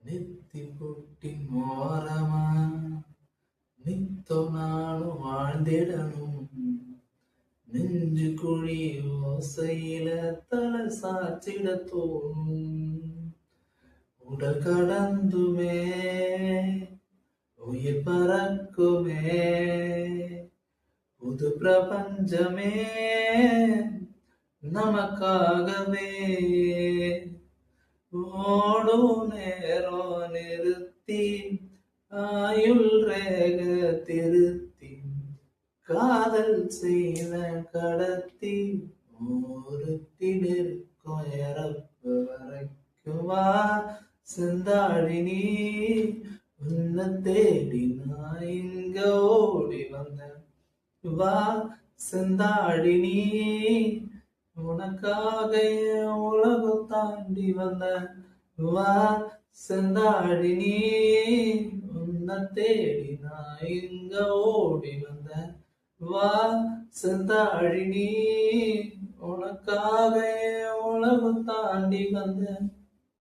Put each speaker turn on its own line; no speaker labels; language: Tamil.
நெத்தி பொட்டின் ஓரமா நித்தோ நானும் வாழ்ந்திடணும். நெஞ்சு குழி ஓசையில தலை சாச்சிட தோணும். உடல் கடந்துமே உயிர் பறக்குமே புது பிரபஞ்சமே நமக்காகவே. ஓடும் நேரம் நிறுத்தி ஆயுள் ரேக திருத்தி காதல் செய்த கடத்தி ஒருத்தி நெருக்கம் இறப்பு வரைக்கும் வா செந்தாழினி உன்னை தேடி நான் இங்க ஓடி வந்தேன். வா செந்தாழினி உனக்காக என் உலகம் தாண்டி வந்தேன். வா செந்தாழினி உன்னை தேடி நான் இங்க ஓடி வந்தேன். வா செந்தாழினி உனக்காக என் உலகம் தாண்டி வந்தேன்.